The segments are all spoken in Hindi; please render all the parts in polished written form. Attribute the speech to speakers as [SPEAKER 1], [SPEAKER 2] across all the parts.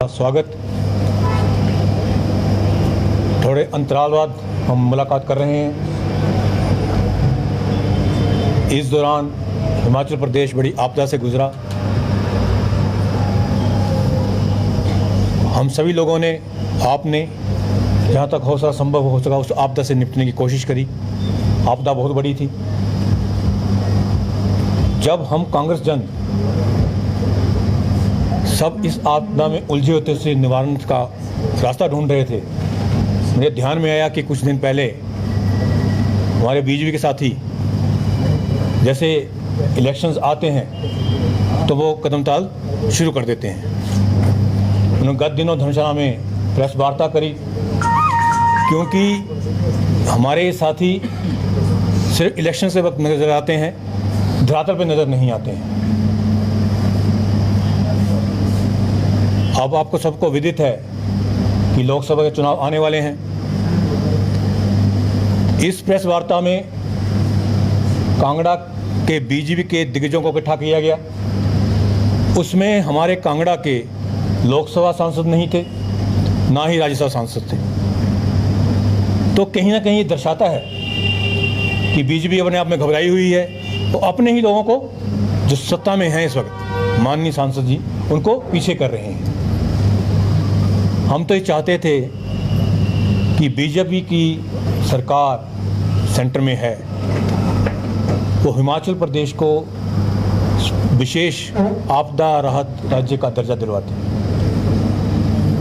[SPEAKER 1] स्वागत। थोड़े अंतराल बाद हम मुलाकात कर रहे हैं। इस दौरान हिमाचल प्रदेश बड़ी आपदा से गुजरा। हम सभी लोगों ने, आपने जहाँ तक हो सका संभव हो सका उस आपदा से निपटने की कोशिश करी। आपदा बहुत बड़ी थी। जब हम कांग्रेस जन सब इस आपदा में उलझे होते से निवारण का रास्ता ढूंढ रहे थे, मुझे ध्यान में आया कि कुछ दिन पहले हमारे बीजेपी के साथी जैसे इलेक्शंस आते हैं तो वो कदमताल शुरू कर देते हैं। उन्होंने गत दिनों धर्मशाला में प्रेस वार्ता करी, क्योंकि हमारे साथी सिर्फ इलेक्शन से वक्त नजर आते हैं, धरातल पे नज़र नहीं आते हैं। अब आपको सबको विदित है कि लोकसभा के चुनाव आने वाले हैं। इस प्रेस वार्ता में कांगड़ा के बीजेपी के दिग्गजों को इकट्ठा किया गया। उसमें हमारे कांगड़ा के लोकसभा सांसद नहीं थे, ना ही राज्यसभा सांसद थे। तो कहीं ना कहीं ये दर्शाता है कि बीजेपी अपने आप में घबराई हुई है, तो अपने ही लोगों को जो सत्ता में हैं इस वक्त, माननीय सांसद जी, उनको पीछे कर रहे हैं। हम तो ये चाहते थे कि बीजेपी की सरकार सेंटर में है, वो हिमाचल प्रदेश को विशेष आपदा राहत राज्य का दर्जा दिलवाती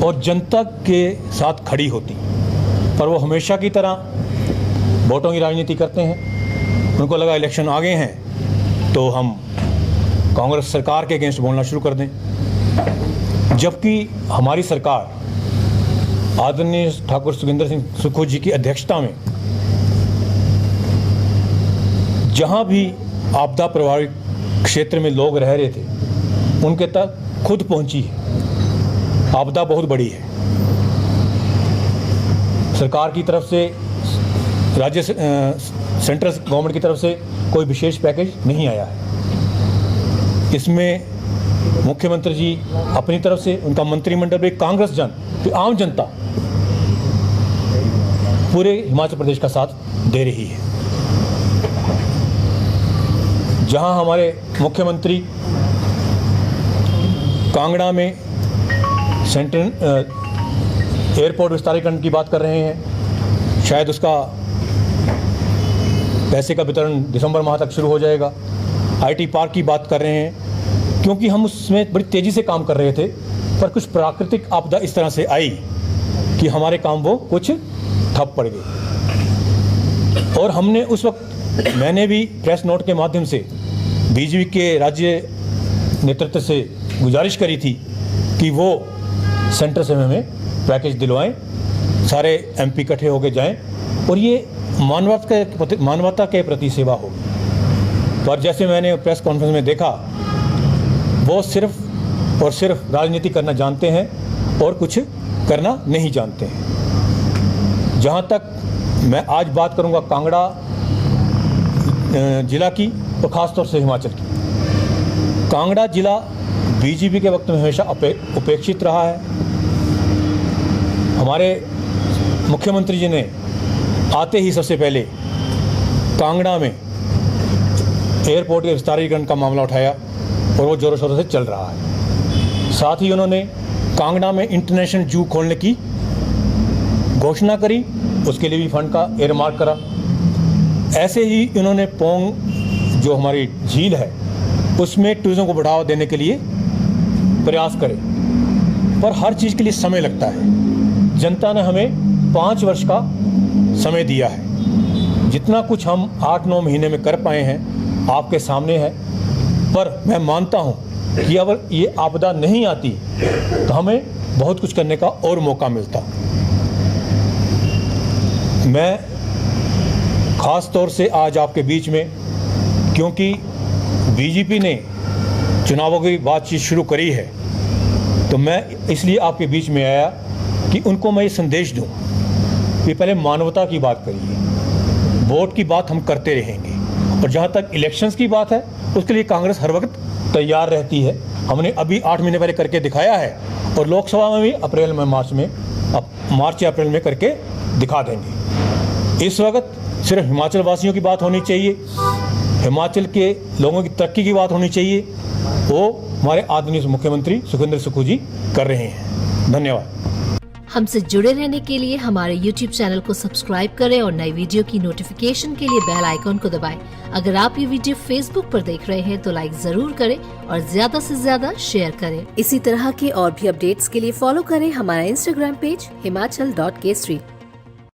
[SPEAKER 1] और जनता के साथ खड़ी होती। पर वो हमेशा की तरह वोटों की राजनीति करते हैं। उनको लगा इलेक्शन आ गए हैं तो हम कांग्रेस सरकार के अगेंस्ट बोलना शुरू कर दें, जबकि हमारी सरकार आदरणीय ठाकुर सुखविंदर सिंह सुक्खू जी की अध्यक्षता में जहां भी आपदा प्रभावित क्षेत्र में लोग रह रहे थे उनके तक खुद पहुंची है। आपदा बहुत बड़ी है। सरकार की तरफ से, राज्य सेंट्रल गवर्नमेंट की तरफ से कोई विशेष पैकेज नहीं आया है। इसमें मुख्यमंत्री जी अपनी तरफ से, उनका मंत्रिमंडल भी, कांग्रेस जन, तो आम जनता पूरे हिमाचल प्रदेश का साथ दे रही है। जहां हमारे मुख्यमंत्री कांगड़ा में सेंट्रल एयरपोर्ट विस्तारीकरण की बात कर रहे हैं, शायद उसका पैसे का वितरण दिसंबर माह तक शुरू हो जाएगा। आईटी पार्क की बात कर रहे हैं, क्योंकि हम उसमें बड़ी तेज़ी से काम कर रहे थे, पर कुछ प्राकृतिक आपदा इस तरह से आई कि हमारे काम वो कुछ ठप पड़ गए। और हमने उस वक्त, मैंने भी प्रेस नोट के माध्यम से बीजेपी के राज्य नेतृत्व से गुजारिश करी थी कि वो सेंटर से हमें पैकेज दिलवाएं, सारे एमपी इकट्ठे होकर जाएं और ये मानवता के प्रति सेवा होगी। पर जैसे मैंने प्रेस कॉन्फ्रेंस में देखा, वो सिर्फ और सिर्फ राजनीति करना जानते हैं और कुछ करना नहीं जानते हैं। जहाँ तक मैं आज बात करूँगा कांगड़ा जिला की और ख़ासतौर से हिमाचल की, कांगड़ा जिला बीजेपी के वक्त में हमेशा उपेक्षित रहा है। हमारे मुख्यमंत्री जी ने आते ही सबसे पहले कांगड़ा में एयरपोर्ट के विस्तारीकरण का मामला उठाया और वो जोरों शोरों से चल रहा है। साथ ही उन्होंने कांगड़ा में इंटरनेशनल जू खोलने की घोषणा करी, उसके लिए भी फंड का एयरमार्क करा। ऐसे ही इन्होंने पोंग जो हमारी झील है उसमें टूरिज्म को बढ़ावा देने के लिए प्रयास करे, पर हर चीज़ के लिए समय लगता है। जनता ने हमें 5 वर्ष का समय दिया है। जितना कुछ हम 8-9 महीने में कर पाए हैं आपके सामने है, पर मैं मानता हूँ कि अगर ये आपदा नहीं आती तो हमें बहुत कुछ करने का और मौका मिलता। मैं ख़ास तौर से आज आपके बीच में, क्योंकि बीजेपी ने चुनावों की बातचीत शुरू करी है, तो मैं इसलिए आपके बीच में आया कि उनको मैं ये संदेश दूं कि पहले मानवता की बात करिए। वोट की बात हम करते रहेंगे, और जहाँ तक इलेक्शंस की बात है उसके लिए कांग्रेस हर वक्त तैयार रहती है। हमने अभी 8 महीने पहले करके दिखाया है और लोकसभा में भी अप्रैल में मार्च या अप्रैल में करके दिखा देंगे। इस वक्त सिर्फ हिमाचल वासियों की बात होनी चाहिए, हिमाचल के लोगों की तरक्की की बात होनी चाहिए, वो हमारे आदरणीय मुख्यमंत्री सुखविंदर सुक्खू जी कर रहे हैं। धन्यवाद।
[SPEAKER 2] हमसे जुड़े रहने के लिए हमारे YouTube चैनल को सब्सक्राइब करें और नई वीडियो की नोटिफिकेशन के लिए बेल आइकॉन को दबाएं। अगर आप ये वीडियो Facebook पर देख रहे हैं तो लाइक जरूर करें और ज्यादा से ज्यादा शेयर करें। इसी तरह के और भी अपडेट्स के लिए फॉलो करें हमारा Instagram पेज himachal.kesari।